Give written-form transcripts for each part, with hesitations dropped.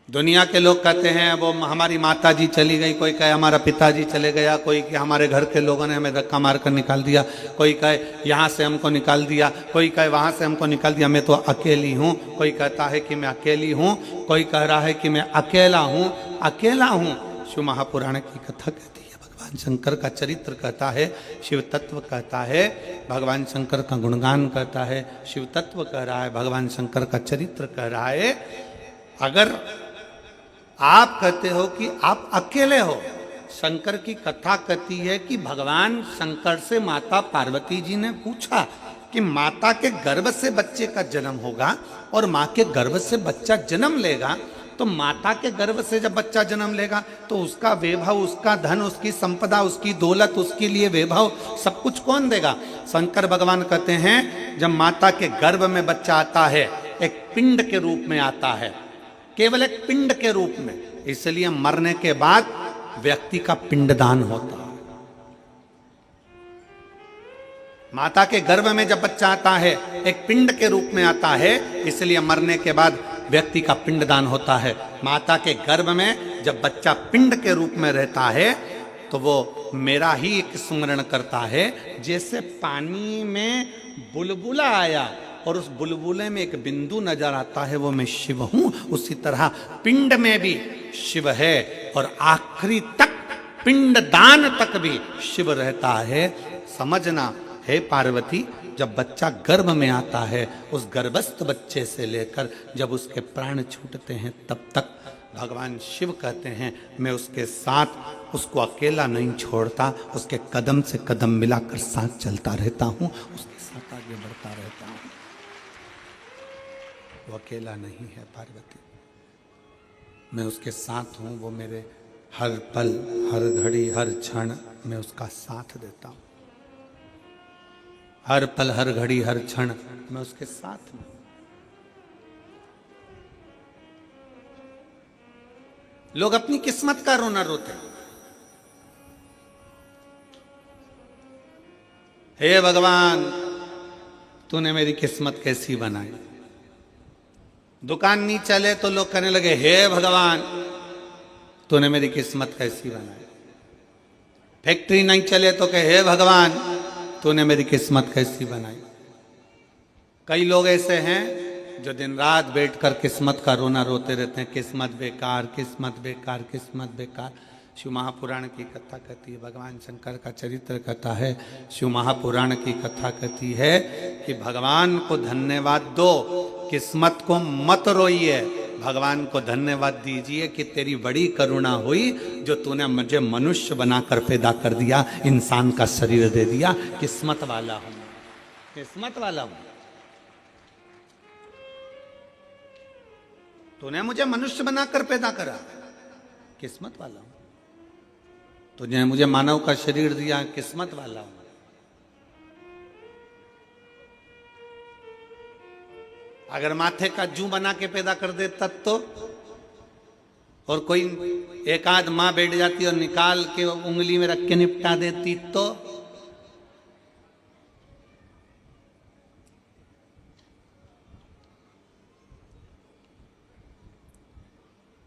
दुनिया के लोग कहते हैं वो हमारी माता जी चली गई, कोई कहे हमारा पिताजी चले गया, कोई कि हमारे घर के लोगों ने हमें धक्का मार कर निकाल दिया, कोई कहे यहाँ से हमको निकाल दिया, कोई कहे वहाँ से हमको निकाल दिया, मैं तो अकेली हूँ। कोई कहता है कि मैं अकेली हूँ, कोई कह रहा है कि मैं अकेला हूँ, अकेला हूँ। शिव महापुराण की कथा कहती है, भगवान शंकर का चरित्र कहता है, शिव तत्व कहता है, भगवान शंकर का गुणगान कहता है, शिव तत्व कह रहा है, भगवान शंकर का चरित्र कह रहा है। अगर आप कहते हो कि आप अकेले हो, शंकर की कथा कहती है कि भगवान शंकर से माता पार्वती जी ने पूछा कि माता के गर्भ से बच्चे का जन्म होगा और माँ के गर्भ से बच्चा जन्म लेगा, तो माता के गर्भ से जब बच्चा जन्म लेगा तो उसका वैभव, उसका धन, उसकी संपदा, उसकी दौलत, उसके लिए वैभव सब कुछ कौन देगा? शंकर भगवान कहते हैं जब माता के गर्भ में बच्चा आता है एक पिंड के रूप में आता है, केवल एक पिंड के रूप में, इसलिए मरने के बाद व्यक्ति का पिंडदान होता है। माता के गर्भ में जब बच्चा आता है एक पिंड के रूप में आता है, इसलिए मरने के बाद व्यक्ति का पिंडदान होता है। माता के गर्भ में जब बच्चा पिंड के रूप में रहता है तो वो मेरा ही एक स्मरण करता है। जैसे पानी में बुलबुला आया और उस बुलबुले में एक बिंदु नजर आता है, वो मैं शिव हूं, उसी तरह पिंड में भी शिव है और आखिरी तक पिंडदान तक भी शिव रहता है। समझना हे पार्वती, जब बच्चा गर्भ में आता है, उस गर्भस्थ बच्चे से लेकर जब उसके प्राण छूटते हैं तब तक भगवान शिव कहते हैं मैं उसके साथ, उसको अकेला नहीं छोड़ता, उसके कदम से कदम मिलाकर साथ चलता रहता हूं, उसके साथ आगे बढ़ता रहता हूं। वो अकेला नहीं है पार्वती, मैं उसके साथ हूं। वो मेरे हर पल, हर घड़ी, हर क्षण मैं उसका साथ देता हूं। हर पल, हर घड़ी, हर क्षण मैं उसके साथ हूं। लोग अपनी किस्मत का रोना रोते हैं। हे भगवान, तूने मेरी किस्मत कैसी बनाई। दुकान नहीं चले तो लोग कहने लगे हे भगवान, तूने मेरी किस्मत कैसी बनाई। फैक्ट्री नहीं चले तो कहे हे भगवान, तूने मेरी किस्मत कैसी बनाई। कई लोग ऐसे हैं जो दिन रात बैठकर किस्मत का रोना रोते रहते हैं, किस्मत बेकार, किस्मत बेकार, किस्मत बेकार। शिव महापुराण की कथा कहती है, भगवान शंकर का चरित्र कहता है, शिव महापुराण की कथा कहती है कि भगवान को धन्यवाद दो, किस्मत को मत रोइए। भगवान को धन्यवाद दीजिए कि तेरी बड़ी करुणा हुई जो तूने मुझे मनुष्य बनाकर पैदा कर दिया, इंसान का शरीर दे दिया। किस्मत वाला हूं, किस्मत वाला हूं। तूने मुझे मनुष्य बनाकर पैदा करा, किस्मत वाला हूं। तुझे मुझे मानव का शरीर दिया, किस्मत वाला हूं। अगर माथे का जू बना के पैदा कर दे तब तो, और कोई एक आध मां बैठ जाती और निकाल के उंगली में रख के निपटा देती तो,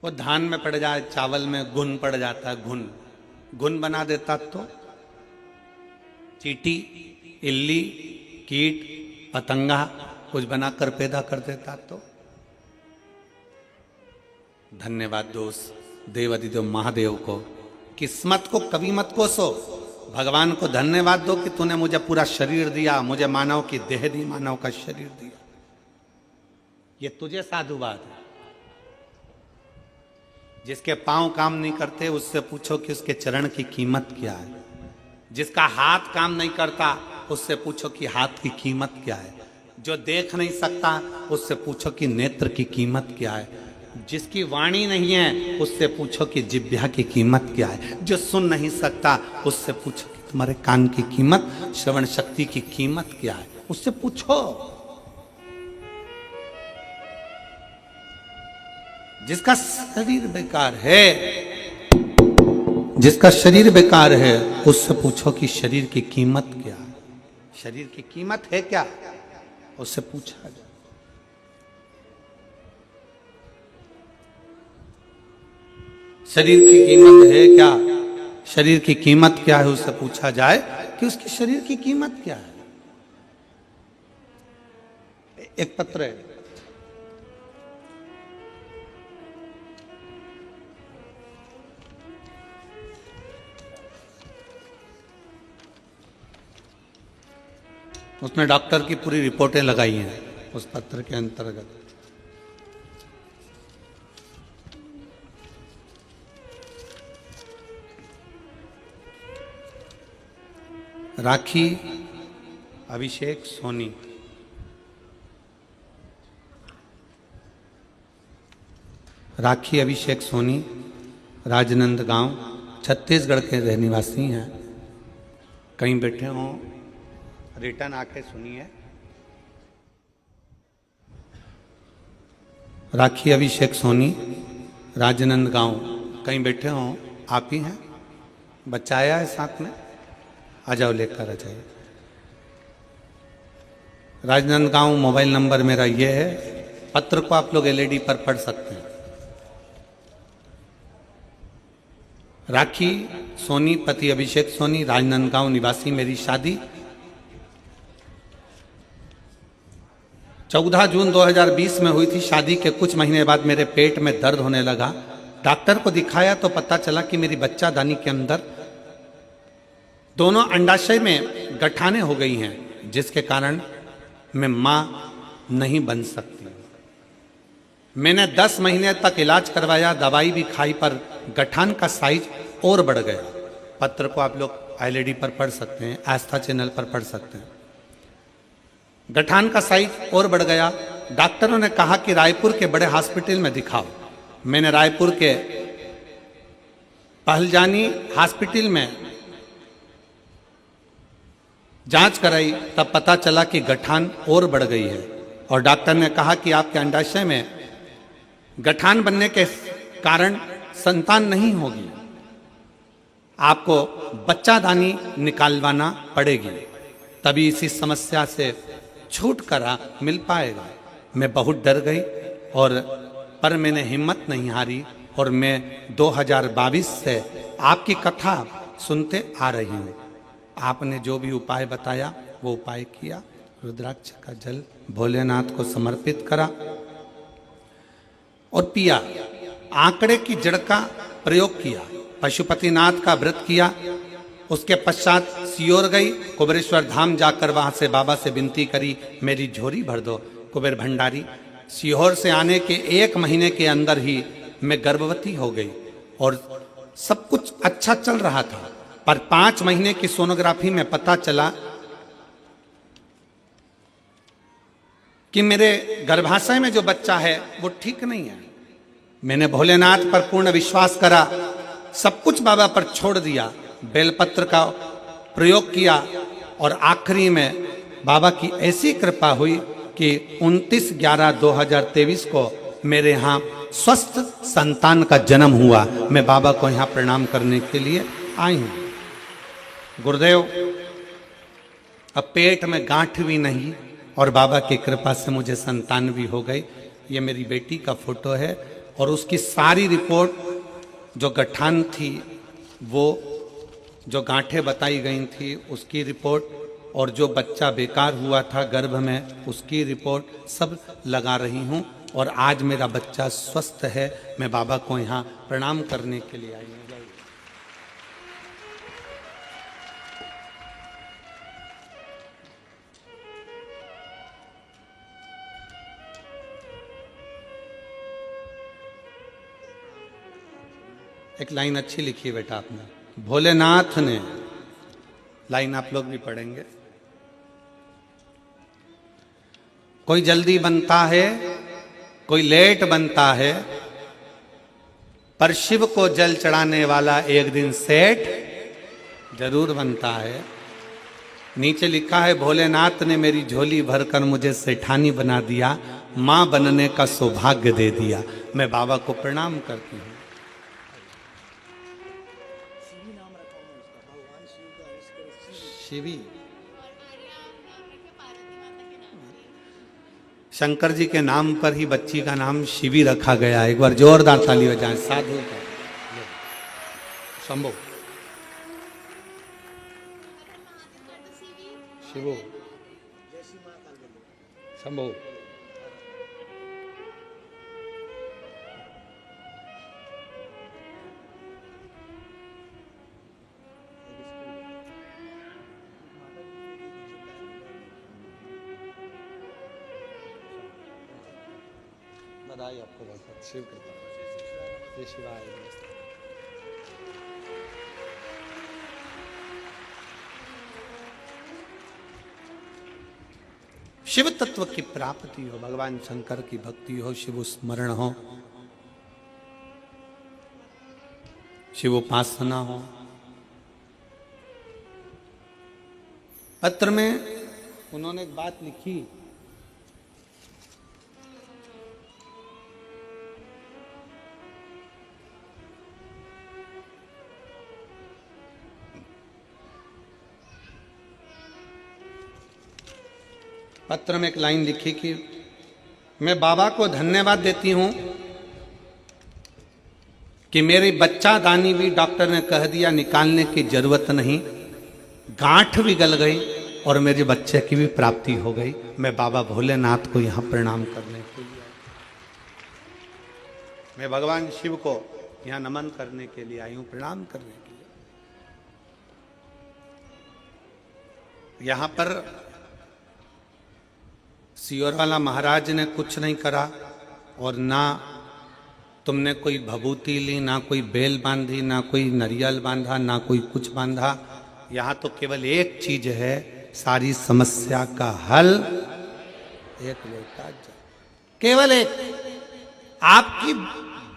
वो धान में पड़ जाए, चावल में घुन पड़ जाता है, घुन घुन बना देता तो, चींटी, इल्ली, कीट, पतंगा कुछ बनाकर पैदा कर देता तो। धन्यवाद दोस्त देवादिदेव महादेव को, किस्मत को कभी मत कोसो, भगवान को धन्यवाद दो कि तूने मुझे पूरा शरीर दिया, मुझे मानव की देह दी, मानव का शरीर दिया। ये तुझे साधुवाद है। जिसके पांव काम नहीं करते उससे पूछो कि उसके चरण की कीमत क्या है। जिसका हाथ काम नहीं करता उससे पूछो कि हाथ की कीमत क्या है। जो देख नहीं सकता उससे पूछो कि नेत्र की कीमत क्या है। जिसकी वाणी नहीं है उससे पूछो कि जिह्वा की कीमत क्या है। जो सुन नहीं सकता उससे पूछो कि तुम्हारे कान की कीमत, श्रवण शक्ति की कीमत क्या है, उससे पूछो। जिसका शरीर बेकार है, जिसका शरीर बेकार है उससे पूछो कि शरीर की कीमत क्या है। शरीर की कीमत है क्या, उससे पूछा जाए। शरीर की कीमत है क्या, शरीर की कीमत क्या है, उससे पूछा जाए कि उसकी शरीर की कीमत क्या है। एक पत्र है, उसमें डॉक्टर की पूरी रिपोर्टें लगाई हैं उस पत्र के अंतर्गत। राखी अभिषेक सोनी, राखी अभिषेक सोनी राजनांदगांव छत्तीसगढ़ के रहनिवासी हैं। कहीं बैठे हों, रिटर्न आके सुनिए। राखी अभिषेक सोनी राजनांदगांव, कहीं बैठे हों, आप ही हैं? बच्चा आया है साथ में, आ जाओ, लेकर आ जाइए। राजनांदगांव मोबाइल नंबर मेरा ये है। पत्र को आप लोग एलईडी पर पढ़ सकते हैं। राखी सोनी पति अभिषेक सोनी राजनांदगांव निवासी, मेरी शादी 14 जून 2020 में हुई थी। शादी के कुछ महीने बाद मेरे पेट में दर्द होने लगा। डॉक्टर को दिखाया तो पता चला कि मेरी बच्चादानी के अंदर दोनों अंडाशय में गठाने हो गई हैं, जिसके कारण मैं मां नहीं बन सकती। मैंने 10 महीने तक इलाज करवाया, दवाई भी खाई, पर गठान का साइज और बढ़ गया। पत्र को आप लोग एलईडी पर पढ़ सकते हैं, आस्था चैनल पर पढ़ सकते हैं। गठान का साइज और बढ़ गया। डॉक्टरों ने कहा कि रायपुर के बड़े हॉस्पिटल में दिखाओ। मैंने रायपुर के पहलजानी हॉस्पिटल में जांच कराई, तब पता चला कि गठान और बढ़ गई है और डॉक्टर ने कहा कि आपके अंडाशय में गठान बनने के कारण संतान नहीं होगी, आपको बच्चादानी निकालवाना पड़ेगी, तभी इसी समस्या से छुटकारा मिल पाएगा। मैं बहुत डर गई पर मैंने हिम्मत नहीं हारी और मैं 2022 से आपकी कथा सुनते आ रही हूँ। आपने जो भी उपाय बताया वो उपाय किया। रुद्राक्ष का जल भोलेनाथ को समर्पित करा और पिया। आंकड़े की जड़ का प्रयोग किया, पशुपतिनाथ का व्रत किया। उसके पश्चात सियोर गई, कुबेरेश्वर धाम जाकर वहां से बाबा से विनती करी, मेरी झोरी भर दो। कुबेर भंडारी, सीहोर से आने के 1 महीने के अंदर ही मैं गर्भवती हो गई और सब कुछ अच्छा चल रहा था, पर 5 महीने की सोनोग्राफी में पता चला कि मेरे गर्भाशय में जो बच्चा है वो ठीक नहीं है। मैंने भोलेनाथ पर पूर्ण विश्वास करा, सब कुछ बाबा पर छोड़ दिया, बेलपत्र का प्रयोग किया और आखिरी में बाबा की ऐसी कृपा हुई कि 29/11/2023 को मेरे यहाँ स्वस्थ संतान का जन्म हुआ। मैं बाबा को यहाँ प्रणाम करने के लिए आई हूँ। गुरुदेव, अब पेट में गांठ भी नहीं और बाबा की कृपा से मुझे संतान भी हो गई। ये मेरी बेटी का फोटो है और उसकी सारी रिपोर्ट, जो गठान थी, वो जो गांठें बताई गई थी उसकी रिपोर्ट, और जो बच्चा बेकार हुआ था गर्भ में उसकी रिपोर्ट सब लगा रही हूँ। और आज मेरा बच्चा स्वस्थ है। मैं बाबा को यहाँ प्रणाम करने के लिए आई हूँ। एक लाइन अच्छी लिखी है बेटा आपने, भोलेनाथ ने, लाइन आप लोग भी पढ़ेंगे। कोई जल्दी बनता है, कोई लेट बनता है, पर शिव को जल चढ़ाने वाला एक दिन सेठ जरूर बनता है। नीचे लिखा है, भोलेनाथ ने मेरी झोली भरकर मुझे सेठानी बना दिया, मां बनने का सौभाग्य दे दिया। मैं बाबा को प्रणाम करती हूँ। शिवी, शंकर जी के नाम पर ही बच्ची का नाम शिवी रखा गया है। एक बार जोरदार ताली बजाएं। साधु का शंभो शिवो शंभो बधाई आपको बहुत बहुत शिव कृपा जय शिवाय। शिव तत्व की प्राप्ति हो, भगवान शंकर की भक्ति हो, शिव स्मरण हो, शिव उपासना हो। पत्र में उन्होंने एक बात लिखी, पत्र में एक लाइन लिखी कि मैं बाबा को धन्यवाद देती हूं कि मेरी बच्चा दानी भी डॉक्टर ने कह दिया निकालने की जरूरत नहीं, गांठ भी गल गई और मेरे बच्चे की भी प्राप्ति हो गई। मैं बाबा भोलेनाथ को यहां प्रणाम करने के लिए, मैं भगवान शिव को यहां नमन करने के लिए आई हूं, प्रणाम करने के लिए। यहां पर सियोरवाला महाराज ने कुछ नहीं करा और ना तुमने कोई भभूति ली, ना कोई बेल बांधी, ना कोई नारियल बांधा, ना कोई कुछ बांधा। यहाँ तो केवल एक चीज है, सारी समस्या का हल एक लोटा जल, केवल एक। आपकी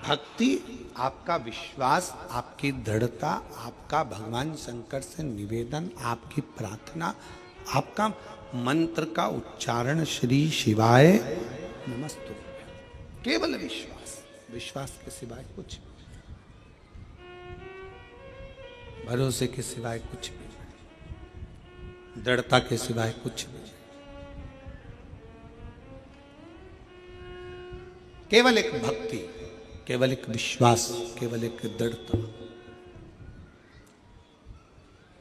भक्ति, आपका विश्वास, आपकी दृढ़ता, आपका भगवान शंकर से निवेदन, आपकी प्रार्थना, आपका मंत्र का उच्चारण श्री शिवाय नमस्तु, केवल विश्वास, विश्वास के सिवाय कुछ नहीं, भरोसे के सिवाय कुछ भी नहीं, दृढ़ता के सिवाय कुछ भी नहीं, केवल एक भक्ति, केवल एक विश्वास, केवल एक दृढ़ता।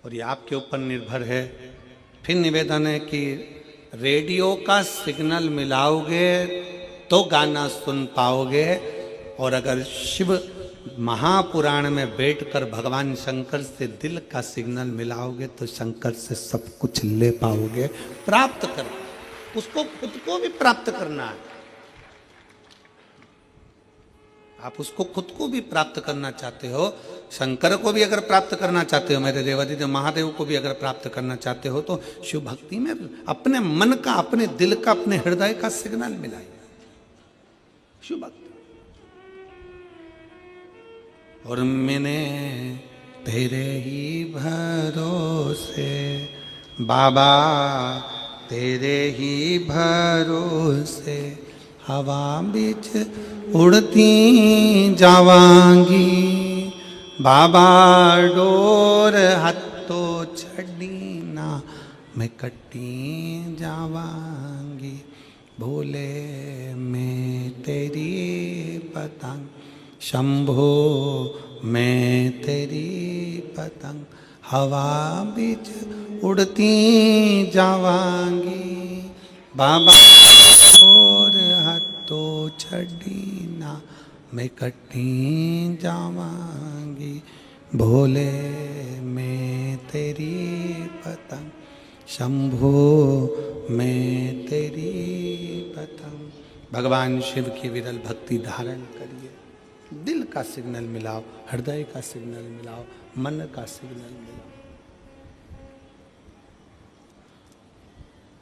और ये आपके ऊपर निर्भर है। फिर निवेदन है कि रेडियो का सिग्नल मिलाओगे तो गाना सुन पाओगे, और अगर शिव महापुराण में बैठकर भगवान शंकर से दिल का सिग्नल मिलाओगे तो शंकर से सब कुछ ले पाओगे, प्राप्त कर, उसको खुद को भी प्राप्त करना है। आप उसको खुद को भी प्राप्त करना चाहते हो, शंकर को भी अगर प्राप्त करना चाहते हो, मेरे देवादिदेव महादेव को भी अगर प्राप्त करना चाहते हो, तो शिव भक्ति में अपने मन का, अपने दिल का, अपने हृदय का सिग्नल मिलाइए, शिव भक्ति। और मैंने तेरे ही भरोसे बाबा, तेरे ही भरोसे हवा बीच उड़ती जावांगी, बाबा डोर हत्तो छड़ी ना मैं कट्टी जावांगी, भोले मैं तेरी पतंग, शंभो मैं तेरी पतंग, हवा बीच उड़ती जावांगी, बाबा और हत्तो छड़ी ना मैं कट्टी जावांगी, भोले मैं तेरी पतंग, शंभो मैं तेरी पतंग। भगवान शिव की विरल भक्ति धारण करिए, दिल का सिग्नल मिलाओ, हृदय का सिग्नल मिलाओ, मन का सिग्नल मिलाओ।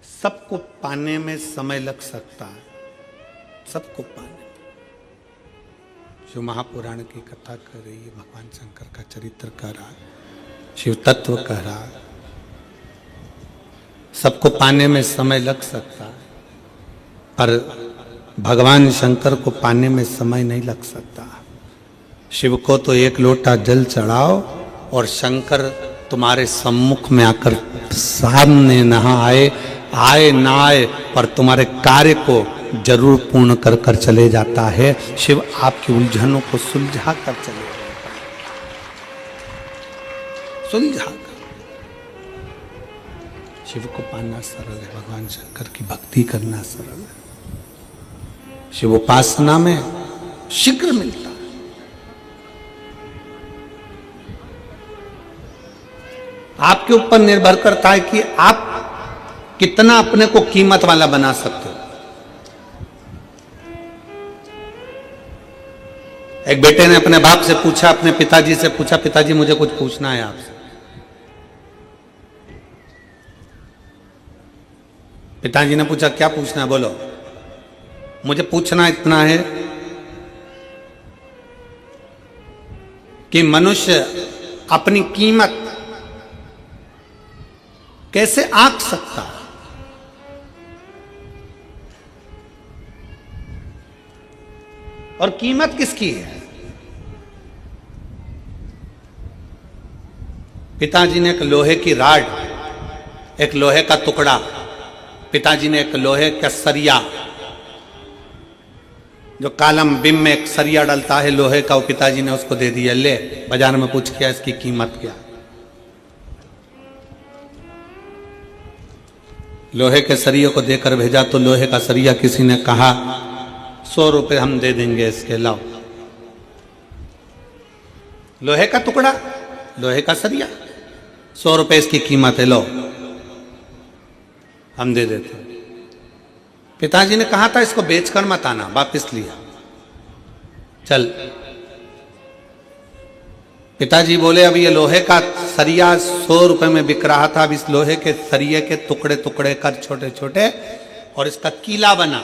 सबको पाने में समय लग सकता है, सबको पाने। जो महापुराण की कथा कर रही है, भगवान शंकर का चरित्र कह रहा है, शिव तत्व कह रहा है, सबको पाने में समय लग सकता है, पर भगवान शंकर को पाने में समय नहीं लग सकता। शिव को तो एक लोटा जल चढ़ाओ और शंकर तुम्हारे सम्मुख में आकर सामने नहा आए, आए ना आए, पर तुम्हारे कार्य को जरूर पूर्ण कर कर चले जाता है। शिव आपकी उलझनों को सुलझा कर चले जाता है। सुलझा कर। शिव को पाना सरल है, भगवान शंकर की भक्ति करना सरल है। शिव उपासना में शीघ्र मिलता है। आपके ऊपर निर्भर करता है कि आप कितना अपने को कीमत वाला बना सकते हो। एक बेटे ने अपने बाप से पूछा, अपने पिताजी से पूछा, पिताजी मुझे कुछ पूछना है आपसे। पिताजी ने पूछा, क्या पूछना है, बोलो। मुझे पूछना इतना है कि मनुष्य अपनी कीमत कैसे आंक सकता है? और कीमत किसकी है? पिताजी ने एक लोहे की राड, एक लोहे का टुकड़ा, पिताजी ने एक लोहे का सरिया, जो कालम बिम में एक सरिया डलता है लोहे का, वो पिताजी ने उसको दे दिया, ले बाजार में पूछ किया इसकी कीमत क्या। लोहे के सरिये को देकर भेजा तो लोहे का सरिया किसी ने कहा 100 रुपए हम दे देंगे इसके, लाओ। लोहे का टुकड़ा, लोहे का सरिया, 100 रुपए इसकी कीमत है, लो हम दे देते। पिताजी ने कहा था इसको बेचकर मत आना, वापिस लिया, चल। पिताजी बोले अब ये लोहे का सरिया 100 रुपए में बिक रहा था, अब इस लोहे के सरिये के टुकड़े टुकड़े कर छोटे छोटे और इसका कीला बना,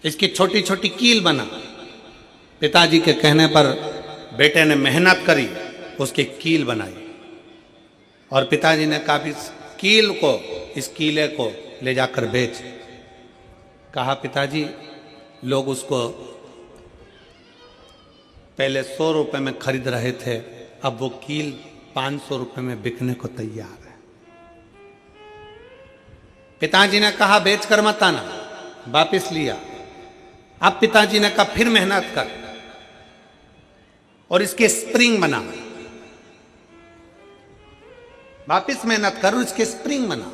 इसकी छोटी छोटी कील बना। पिताजी के कहने पर बेटे ने मेहनत करी, उसकी कील बनाई और पिताजी ने कहा इस कील को, इस कीले को ले जाकर बेच। कहा पिताजी लोग उसको पहले 100 रुपए में खरीद रहे थे, अब वो कील 500 रुपए में बिकने को तैयार है। पिताजी ने कहा बेच कर मत आना, वापिस लिया। अब पिताजी ने कहा फिर मेहनत कर और इसके स्प्रिंग बना, वापिस मेहनत कर और इसके स्प्रिंग बना।